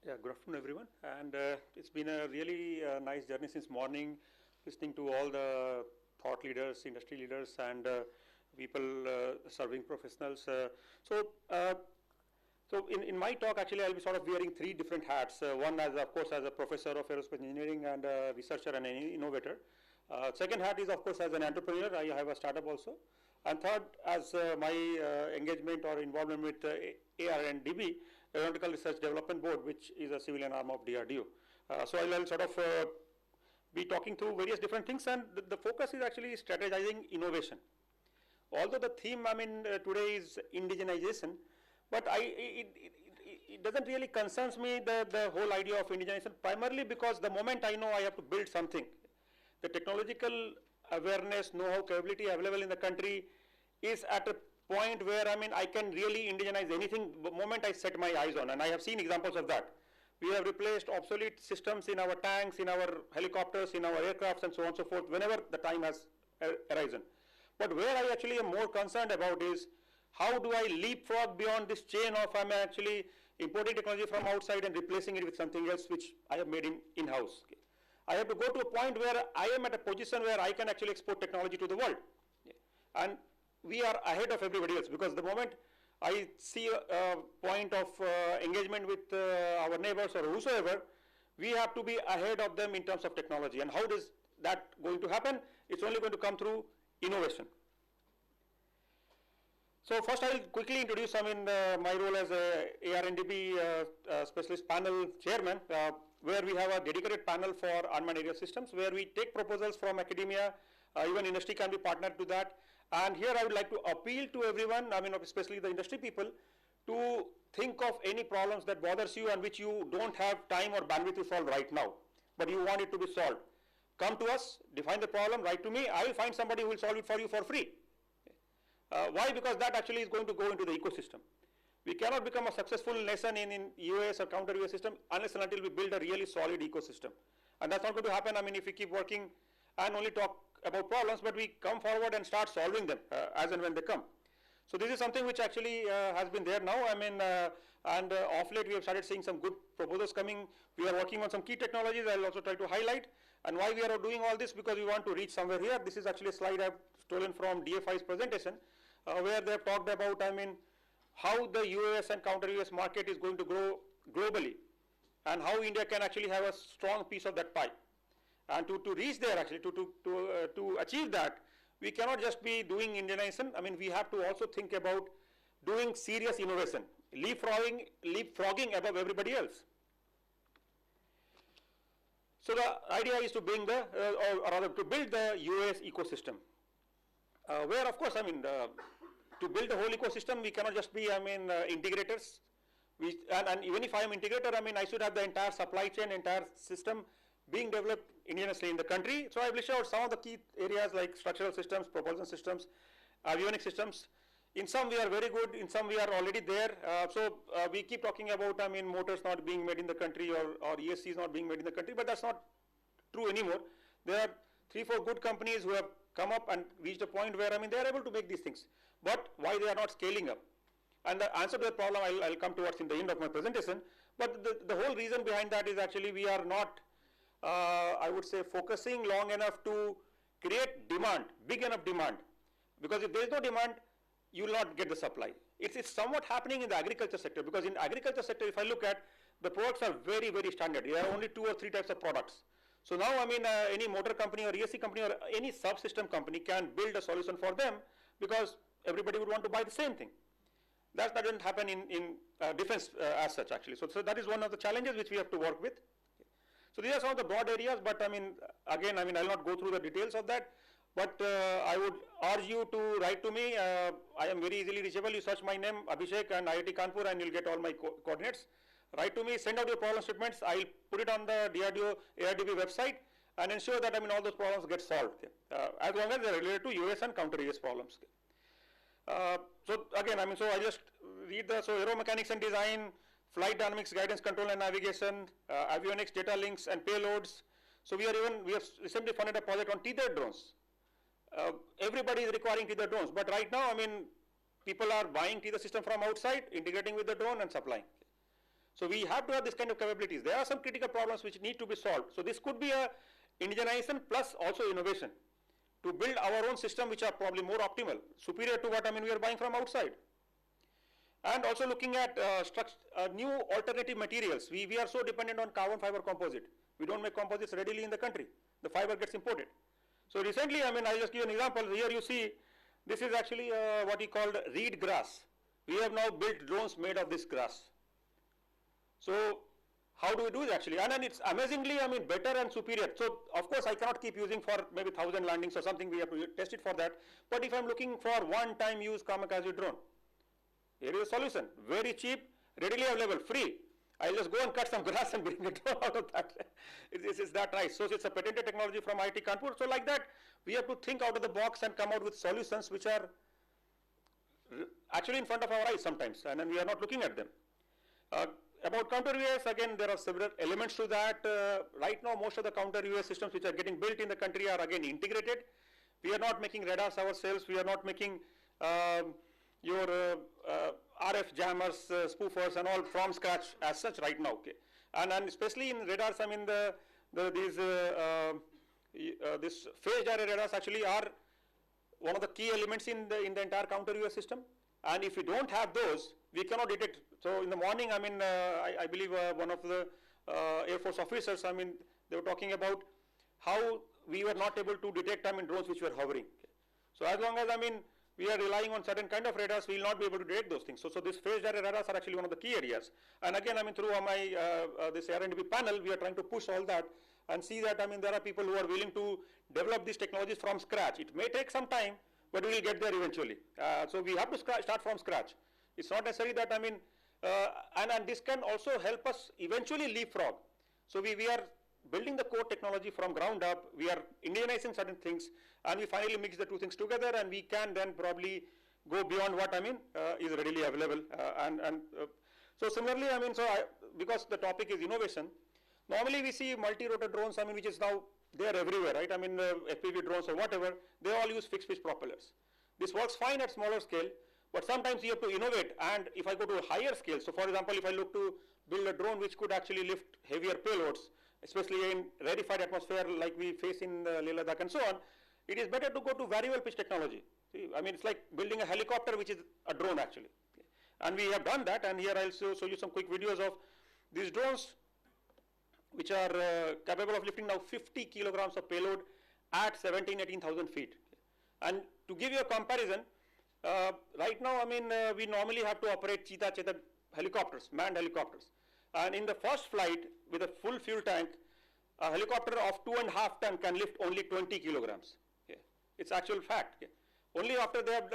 Yeah, good afternoon, everyone. And it's been a really nice journey since morning, listening to all the thought leaders, industry leaders, and people serving professionals. So in my talk, actually, I'll be sort of wearing three different hats. One, as of course, as a professor of aerospace engineering and a researcher and an innovator. Second hat is, of course, as an entrepreneur. I have a startup also. And third, as my engagement or involvement with AR&DB, Aeronautical Research Development Board, which is a civilian arm of DRDO. So I'll sort of be talking through various different things, and the focus is actually strategizing innovation. Although the theme, today is indigenization, but it doesn't really concerns me the whole idea of indigenization, primarily because the moment I know I have to build something, the technological awareness, know-how, capability available in the country is at a point where I can really indigenize anything the moment I set my eyes on, and I have seen examples of that. We have replaced obsolete systems in our tanks, in our helicopters, in our aircrafts, and so on and so forth, whenever the time has arisen. But where I actually am more concerned about is how do I leapfrog beyond this chain of I'm actually importing technology from outside and replacing it with something else which I have made in-house. Okay. I have to go to a point where I am at a position where I can actually export technology to the world. And we are ahead of everybody else, because the moment I see a point of engagement with our neighbors or whosoever, we have to be ahead of them in terms of technology. And how is that going to happen? It's only going to come through innovation. So first I'll quickly introduce my role as a AR&DB specialist panel chairman, where we have a dedicated panel for unmanned aerial systems, where we take proposals from academia, even industry can be partnered to that. And here I would like to appeal to everyone, especially the industry people, to think of any problems that bothers you and which you don't have time or bandwidth to solve right now, but you want it to be solved. Come to us, define the problem, write to me, I will find somebody who will solve it for you for free. Why? Because that actually is going to go into the ecosystem. We cannot become a successful nation in UAS or counter UAS system unless and until we build a really solid ecosystem. And that's not going to happen, if we keep working and only talk about problems, but we come forward and start solving them as and when they come. So this is something which actually has been there now. And off late we have started seeing some good proposals coming. We are working on some key technologies. I'll also try to highlight. And why we are doing all this, because we want to reach somewhere here. This is actually a slide I've stolen from DFI's presentation, where they have talked about, how the UAS and counter UAS market is going to grow globally, and how India can actually have a strong piece of that pie. And to reach there, actually, to achieve that, we cannot just be doing indigenization. We have to also think about doing serious innovation, leapfrogging above everybody else. So the idea is to bring or rather to build the UAS ecosystem, where of course, to build the whole ecosystem, we cannot just be, integrators. And even if I am integrator, I should have the entire supply chain, entire system being developed indigenously in the country. So I will show out some of the key areas like structural systems, propulsion systems, avionics systems. In some we are very good, in some we are already there. We keep talking about, motors not being made in the country, or ESCs not being made in the country, but that's not true anymore. There are 3-4 good companies who have come up and reached a point where, they are able to make these things. But why they are not scaling up? And the answer to that problem I'll come towards in the end of my presentation. But the whole reason behind that is actually we are not, I would say, focusing long enough to create demand, big enough demand. Because if there is no demand, you will not get the supply. It's somewhat happening in the agriculture sector, because in agriculture sector, if I look at, the products are very, very standard. There are only 2 or 3 types of products. So now, any motor company or ESC company or any subsystem company can build a solution for them, because everybody would want to buy the same thing. That doesn't happen in defense as such, actually. So that is one of the challenges which we have to work with. So these are some of the broad areas, but again, I'll not go through the details of that. But I would urge you to write to me. I am very easily reachable. You search my name, Abhishek, and IIT Kanpur, and you'll get all my coordinates. Write to me, send out your problem statements. I'll put it on the DRDO ARDB website and ensure that all those problems get solved, as long as they're related to US and counter US problems. So again, so I just read so aeromechanics and design, flight dynamics, guidance, control and navigation, avionics, data links and payloads. So we have recently funded a project on tethered drones. Everybody is requiring tethered drones, but right now, people are buying tether system from outside, integrating with the drone and supplying. So we have to have this kind of capabilities. There are some critical problems which need to be solved. So this could be a indigenization plus also innovation to build our own system which are probably more optimal, superior to what we are buying from outside. And also looking at new alternative materials. We are so dependent on carbon fiber composite. We don't make composites readily in the country. The fiber gets imported. So recently, I'll just give you an example. Here you see, this is actually what we called reed grass. We have now built drones made of this grass. So how do we do it actually? And then it's amazingly, better and superior. So of course, I cannot keep using for maybe 1,000 landings or something. We have to test it for that. But if I'm looking for one-time use kamikaze drone, here is a solution. Very cheap, readily available, free. I'll just go and cut some grass and bring it out of that. It's that nice. So it's a patented technology from IIT Kanpur. So like that, we have to think out of the box and come out with solutions which are actually in front of our eyes sometimes, and then we are not looking at them. About counter UAS, again, there are several elements to that. Right now, most of the counter UAS systems which are getting built in the country are again integrated. We are not making radars ourselves. We are not making your RF jammers, spoofers, and all from scratch as such right now. Okay, and especially in radars, this phased array radars actually are one of the key elements in the entire counter UAS system. And if we don't have those, we cannot detect. So in the morning, I believe one of the Air Force officers, they were talking about how we were not able to detect drones which were hovering. Okay. So as long as we are relying on certain kind of radars, we will not be able to detect those things. So this phased array radars are actually one of the key areas. And again, through my this R&D panel, we are trying to push all that and see that there are people who are willing to develop these technologies from scratch. It may take some time, but we will get there eventually. So we have to start from scratch. It's not necessary that and this can also help us eventually leapfrog. So we are building the core technology from ground up. We are indigenizing certain things, and we finally mix the two things together, and we can then probably go beyond what is readily available. So similarly, because the topic is innovation, normally we see multi-rotor drones, which is now there everywhere, right? FPV drones or whatever, they all use fixed pitch propellers. This works fine at smaller scale, but sometimes you have to innovate. And if I go to a higher scale, so for example, if I look to build a drone which could actually lift heavier payloads, especially in rarefied atmosphere like we face in Leh Ladakh and so on, it is better to go to variable pitch technology. See, it's like building a helicopter which is a drone actually. And we have done that, and here I'll show you some quick videos of these drones which are capable of lifting now 50 kilograms of payload at 18,000 feet. And to give you a comparison, right now, we normally have to operate Cheetah helicopters, manned helicopters. And in the first flight with a full fuel tank, a helicopter of 2.5 ton can lift only 20 kilograms. Okay. It's actual fact. Okay. Only after they have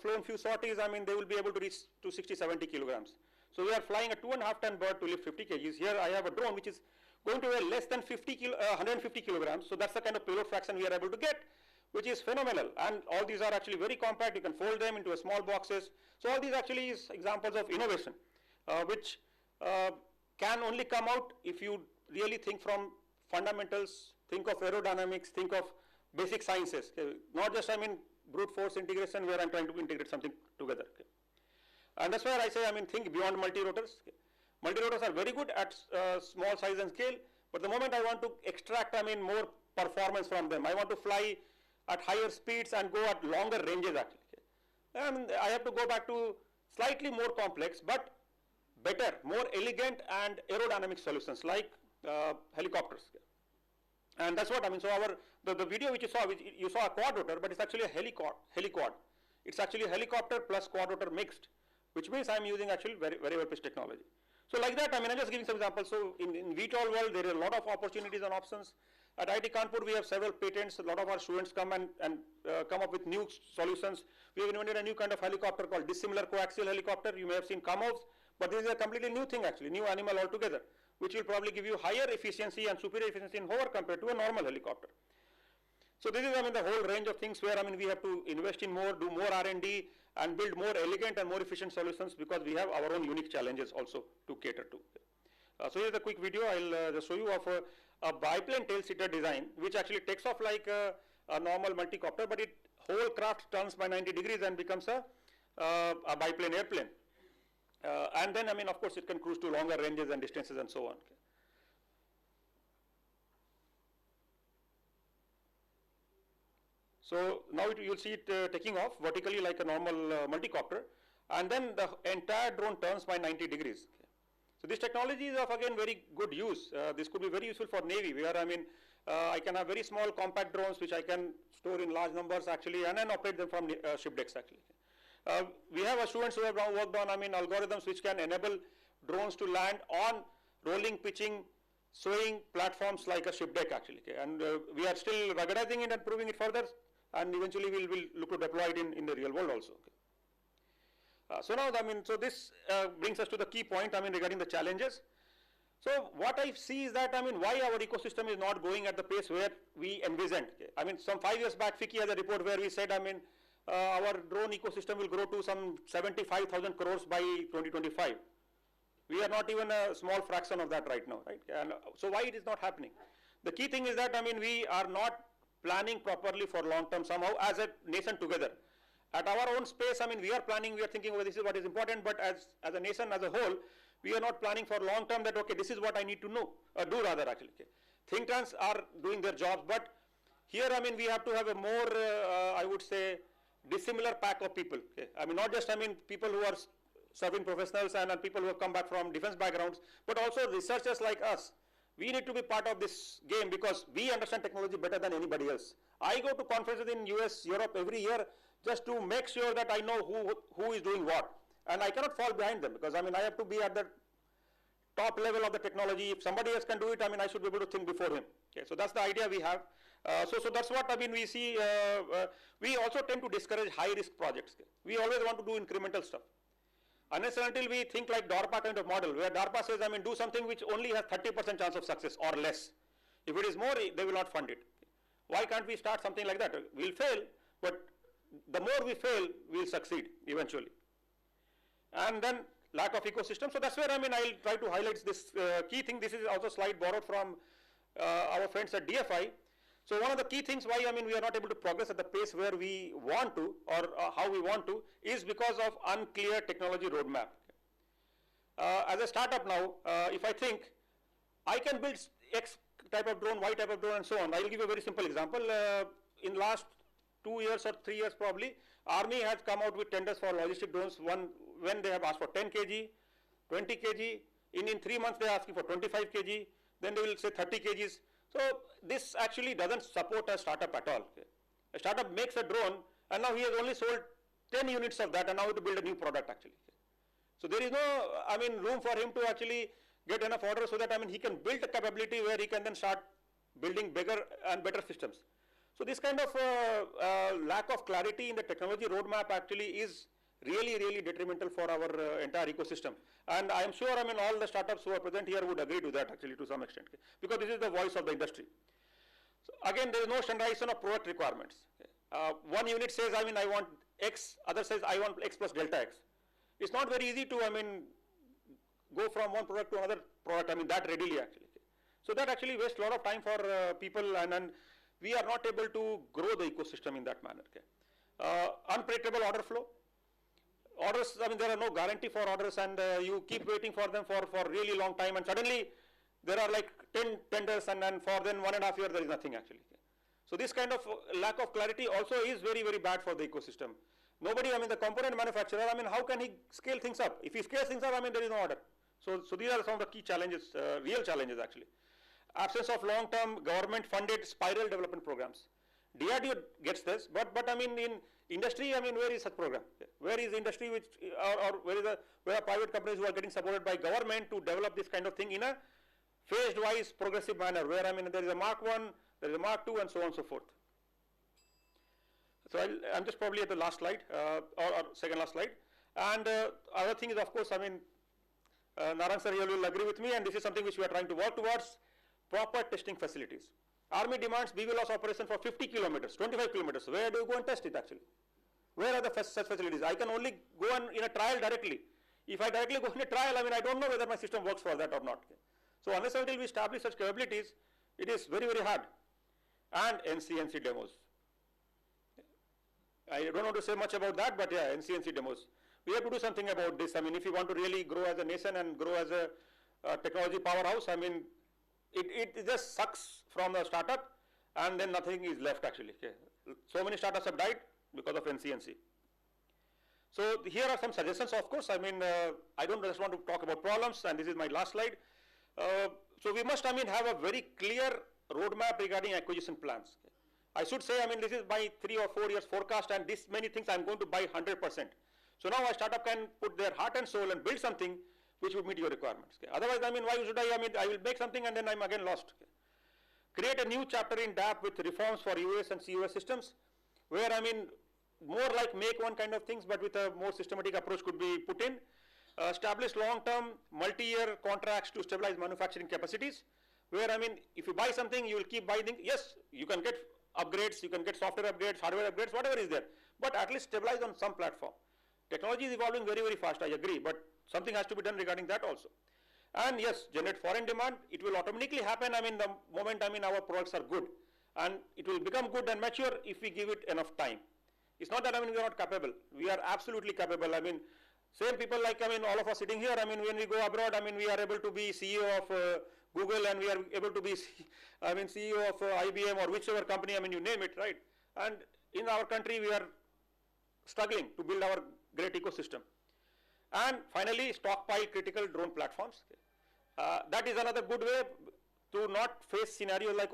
flown few sorties, they will be able to reach to 60, 70 kilograms. So we are flying a 2.5 ton bird to lift 50 kgs. Here I have a drone which is going to weigh less than 150 kilograms. So that's the kind of payload fraction we are able to get, which is phenomenal. And all these are actually very compact. You can fold them into a small boxes. So all these actually is examples of innovation, which can only come out if you really think from fundamentals, think of aerodynamics, think of basic sciences. Okay. Not just, brute force integration where I'm trying to integrate something together. Okay. And that's where I say, think beyond multi-rotors. Okay. Multi-rotors are very good at small size and scale, but the moment I want to extract, more performance from them, I want to fly at higher speeds and go at longer ranges actually. Okay. I have to go back to slightly more complex, but better, more elegant and aerodynamic solutions like helicopters. Okay. And that's what so the video which you saw a quad rotor, but it's actually a heliquad. It's actually a helicopter plus quad rotor mixed, which means I'm using actually variable pitch technology. So like that, I'm just giving some examples. So in VTOL world, there are a lot of opportunities and options. At IIT Kanpur, we have several patents. A lot of our students come and come up with new solutions. We have invented a new kind of helicopter called dissimilar coaxial helicopter. You may have seen CUMOVs, but this is a completely new thing actually, new animal altogether, which will probably give you higher efficiency and superior efficiency in hover compared to a normal helicopter. So this is the whole range of things where we have to invest in more, do more R&D, and build more elegant and more efficient solutions because we have our own unique challenges also to cater to. So here's a quick video. I'll just show you of a biplane tail-seater design, which actually takes off like a normal multi-copter, but whole craft turns by 90 degrees and becomes a biplane airplane. And then, I mean, of course, it can cruise to longer ranges and distances and so on. Okay. So now you'll see it taking off vertically like a normal multi-copter, and then the entire drone turns by 90 degrees. Okay. So this technology is of again very good use. This could be very useful for Navy, where I mean, I can have very small compact drones which I can store in large numbers actually, and then operate them from ship decks actually. We have students who have now worked on, I mean, algorithms which can enable drones to land on rolling, pitching, swaying platforms like a ship deck actually. Okay. And we are still ruggedizing it and improving it further, and eventually we will look to deploy it in the real world also. Okay. So now, I mean, so this brings us to the key point, I mean, regarding the challenges. So what I see is that, I mean, why our ecosystem is not going at the pace where we envisioned. Okay. I mean, some 5 years back, FICCI has a report where we said, I mean, our drone ecosystem will grow to some 75,000 crores by 2025. We are not even a small fraction of that right now, right? And so why it is not happening? The key thing is that, I mean, we are not planning properly for long term somehow as a nation together. At our own space, I mean, we are planning, we are thinking, well, this is what is important, but as a nation as a whole, we are not planning for long term that, okay, this is what I need to know, do rather actually. Okay. Think tanks are doing their jobs, but here, I mean, we have to have a more, I would say, dissimilar pack of people. Okay. I mean, not just, I mean, people who are serving professionals and people who have come back from defense backgrounds, but also researchers like us. We need to be part of this game because we understand technology better than anybody else. I go to conferences in US, Europe every year just to make sure that I know who is doing what. And I cannot fall behind them because, I mean, I have to be at the top level of the technology. If somebody else can do it, I mean, I should be able to think before him. Okay, so that's the idea we have. So that's what, I mean, we see. We also tend to discourage high risk projects. Okay. We always want to do incremental stuff. Unless and until we think like DARPA kind of model, where DARPA says, I mean, do something which only has 30% chance of success or less. If it is more, they will not fund it. Why can't we start something like that? We'll fail, but the more we fail, we'll succeed eventually. And then lack of ecosystem. So that's where, I mean, I'll try to highlight this key thing. This is also a slide borrowed from our friends at DFI. So one of the key things why, I mean, we are not able to progress at the pace where we want to or how we want to is because of unclear technology roadmap. As a startup now, if I think I can build X type of drone, Y type of drone and so on, I will give you a very simple example. In last 2 years or 3 years probably, Army has come out with tenders for logistic drones when they have asked for 10 kg, 20 kg, in 3 months they are asking for 25 kg, then they will say 30 kgs. So this actually doesn't support a startup at all. Okay. A startup makes a drone and now he has only sold 10 units of that and now to build a new product actually. Okay. So there is no, I mean, room for him to actually get enough orders so that, I mean, he can build a capability where he can then start building bigger and better systems. So this kind of lack of clarity in the technology roadmap actually is really detrimental for our entire ecosystem. And I am sure, I mean, all the startups who are present here would agree to that actually to some extent, okay, because this is the voice of the industry. So again, there is no standardization of product requirements. Okay. One unit says, I mean, I want X, other says, I want X plus delta X. It's not very easy to, I mean, go from one product to another product, I mean, that readily actually. Okay. So that actually wastes a lot of time for people and we are not able to grow the ecosystem in that manner. Okay. Unpredictable order flow. Orders, I mean, there are no guarantee for orders and you keep waiting for them for really long time and suddenly there are like 10 tenders and then for then 1.5 years there is nothing actually. Okay. So this kind of lack of clarity also is very bad for the ecosystem. Nobody, I mean, the component manufacturer, I mean, how can he scale things up? If he scales things up, I mean, there is no order. So these are some of the key challenges, real challenges actually. Absence of long-term government-funded spiral development programs. DRDO gets this, but I mean, in industry, I mean, where is such program? Where is industry which, or where are private companies who are getting supported by government to develop this kind of thing in a phased-wise, progressive manner, where, I mean, there is a Mark 1, there is a Mark 2, and so on and so forth. So I'm just probably at the last slide, or second last slide. And other thing is, of course, I mean, Narang sir here will agree with me, and this is something which we are trying to work towards, proper testing facilities. Army demands BVLOS operation for 50 kilometers, 25 kilometers. Where do you go and test it actually? Where are the such facilities? I can only go in a trial directly. If I directly go in a trial, I mean, I don't know whether my system works for that or not. Okay. So unless until we establish such capabilities, it is very hard. And NCNC demos. I don't want to say much about that, but yeah, NCNC demos. we have to do something about this. I mean, if you want to really grow as a nation and grow as a technology powerhouse, I mean, it just sucks from the startup and then nothing is left actually. Okay. So many startups have died because of NCNC. So here are some suggestions, of course. I mean, I don't just want to talk about problems, and this is my last slide. So we must, I mean, have a very clear roadmap regarding acquisition plans. I should say, I mean, this is my 3 or 4 years forecast, and this many things I'm going to buy 100%. So now a startup can put their heart and soul and build something which would meet your requirements. Okay. Otherwise, I mean, why should I mean, I will make something and then I'm again lost. Okay. Create a new chapter in DAP with reforms for UAS and CUAS systems, where, I mean, more like make one kind of things, but with a more systematic approach could be put in. Establish long-term, multi-year contracts to stabilize manufacturing capacities, where, I mean, if you buy something, you will keep buying. Yes, you can get upgrades, you can get software upgrades, hardware upgrades, whatever is there, but at least stabilize on some platform. Technology is evolving very, very fast, I agree, but something has to be done regarding that also. And yes, generate foreign demand. It will automatically happen, I mean, the moment, I mean, our products are good. And it will become good and mature if we give it enough time. It's not that, I mean, we are not capable. We are absolutely capable. I mean, same people like, I mean, all of us sitting here, I mean, when we go abroad, I mean, we are able to be CEO of Google, and we are able to be, I mean, CEO of IBM or whichever company, I mean, you name it, right? And in our country, we are struggling to build our great ecosystem. And finally, stockpile critical drone platforms. That is another good way to not face scenarios like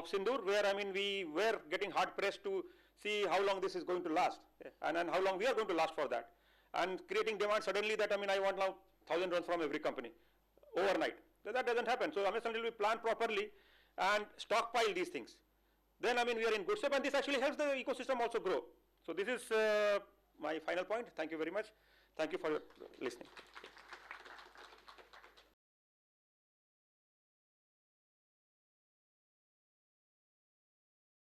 Sindoor, where, I mean, we were getting hard pressed to see how long this is going to last, and how long we are going to last for that. And creating demand suddenly that, I mean, I want now 1,000 drones from every company overnight. So that doesn't happen. So unless until we plan properly and stockpile these things, then, I mean, we are in good shape, and this actually helps the ecosystem also grow. So this is my final point. Thank you very much. Thank you for listening.